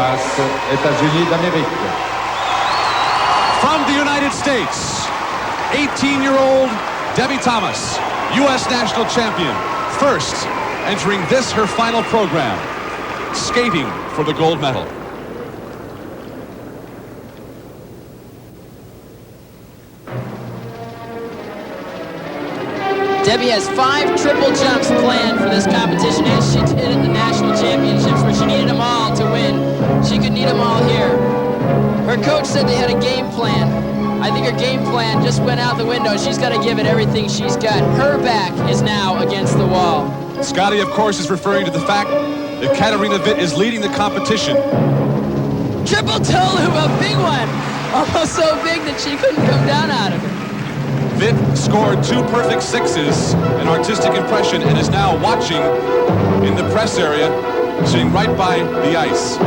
Texas, États-Unis d'Amérique. From the United States, 18-year-old Debi Thomas, U.S. national champion, first entering this her final program, skating for the gold medal. Debi has 5 triple jumps planned for this competition, as she did at the national championships, where she needed them all to win. She could need them all here. Her coach said they had a game plan. I think her game plan just went out the window. She's got to give it everything she's got. Her back is now against the wall. Scotty, of course, is referring to the fact that Katarina Witt is leading the competition. Triple toe loop, a big one. Almost so big that she couldn't come down out of it. Witt scored 2 perfect sixes, an artistic impression, and is now watching in the press area, sitting right by the ice.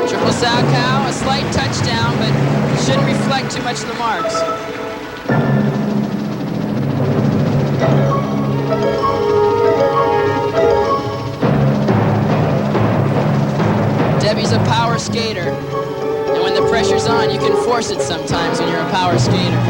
Triple sow cow, a slight touchdown, but shouldn't reflect too much of the marks. Debi's a power skater, and when the pressure's on, you can force it sometimes when you're a power skater.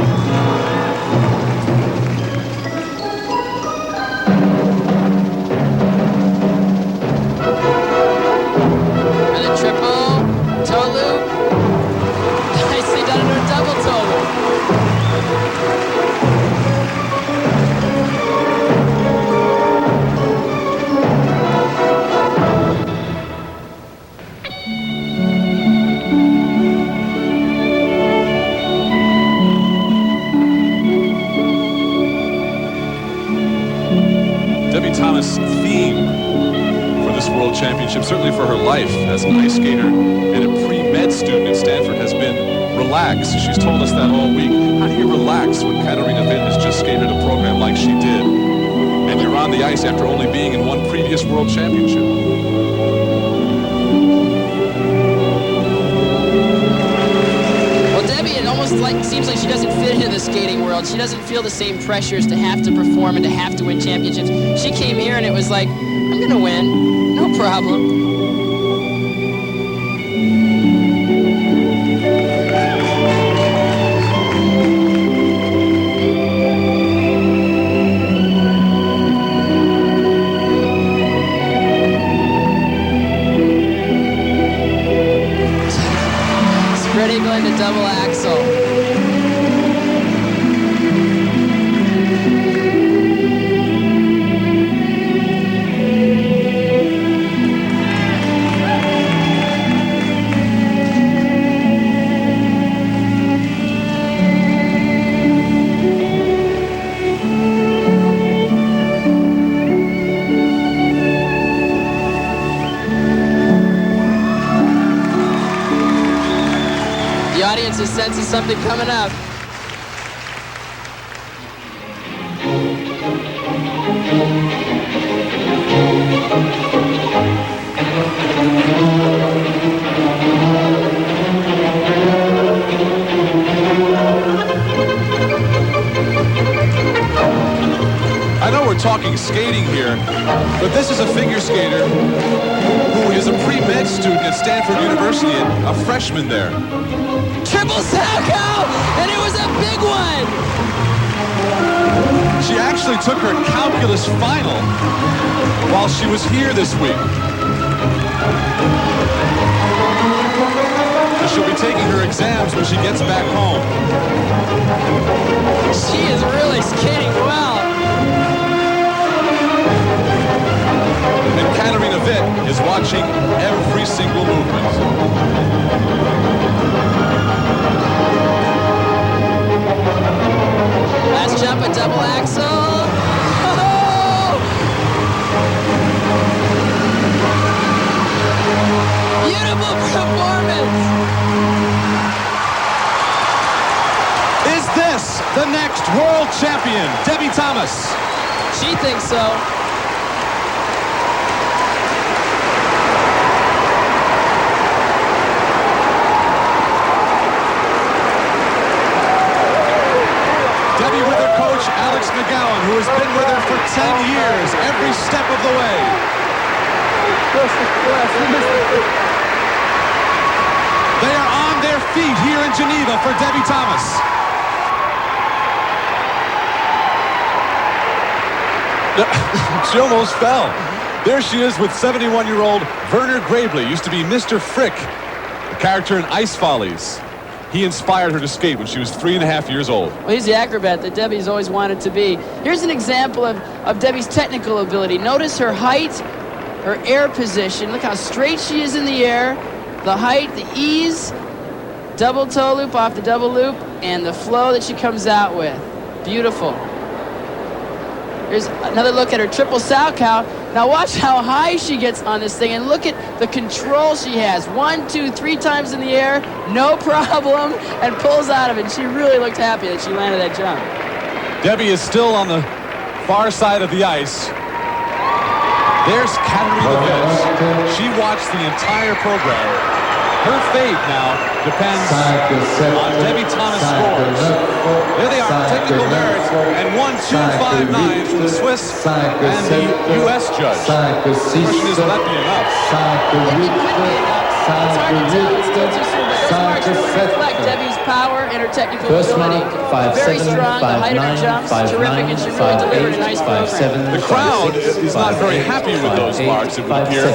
Debi Thomas' theme for this World Championship, certainly for her life as an ice skater and a pre-med student at Stanford, has been relax. She's told us that all week. How do you relax when Katarina Witt has just skated a program like she did, and you're on the ice after only being in one previous World Championship? Seems like she doesn't fit into the skating world. She doesn't feel the same pressures to have to perform and to have to win championships. She came here and it was like, I'm gonna win, no problem. Spread eagle into double axel. The audience is sensing something coming up. I know we're talking skating here, but this is a figure skater who is a pre-med student at Stanford University and a freshman there. Triple sow cow, and it was a big one. She actually took her calculus final while she was here this week. So she'll be taking her exams when she gets back home. She is really skating well. And Katarina Witt is watching every single movement. Last jump, a double axel. Oh! Beautiful performance. Is this the next world champion, Debi Thomas? She thinks so. Who has been with her for 10 years, every step of the way. feat here in Geneva for Debi Thomas. She almost fell. There she is with 71-year-old Werner Gravely, used to be Mr. Frick, a character in Ice Follies. He inspired her to skate when she was 3.5 years old. Well, he's the acrobat that Debi's always wanted to be. Here's an example of Debi's technical ability. Notice her height, her air position. Look how straight she is in the air. The height, the ease, double toe loop off the double loop, and the flow that she comes out with. Beautiful. Here's another look at her triple salchow. Now watch how high she gets on this thing, and look at the control she has. 1, 2, 3 times in the air, no problem, and pulls out of it. And she really looked happy that she landed that jump. Debi is still on the far side of the ice. There's Katerina Witt. She watched the entire program. Her fate now depends on Debi Thomas' scores. There they are, technical merit, and 1-2-5-9 from the Swiss and the U.S. judge. The question is, will that be enough? It's hard to tell. It's still too soon, but those marks really reflect Debi's power and her technical ability. Very strong. The height of her jumps, terrific, and she really delivered a nice program. The crowd is not very happy with those marks, it would appear.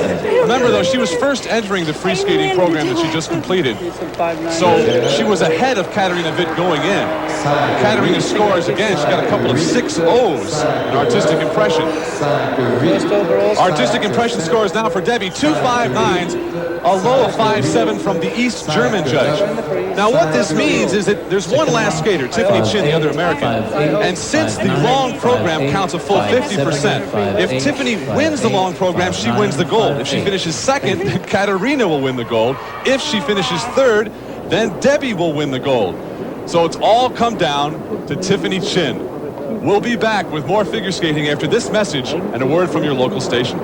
Remember, though, she was first entering the free skating program that she just completed, so she was ahead of Katerina Witt going in. Katerina scores again. She got a couple of 6 O's in artistic impression. Artistic impression scores now for Debi, 2.59s, a low of 5.7 from the East German judge. Now what this means is that there's one last skater, Tiffany Chin, the other American, and since the long program counts a full 50%, if Tiffany wins the long program, she wins the gold. If she finishes second, Katerina will win the gold. If she finishes third, then Debi will win the gold. So it's all come down to Tiffany Chin. We'll be back with more figure skating after this message and a word from your local station.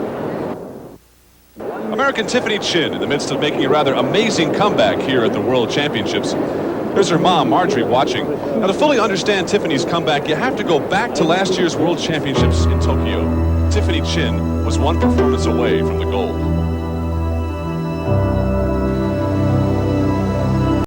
American Tiffany Chin in the midst of making a rather amazing comeback here at the World Championships. There's her mom, Marjorie, watching. Now, to fully understand Tiffany's comeback, you have to go back to last year's World Championships in Tokyo. Tiffany Chin was one performance away from the gold.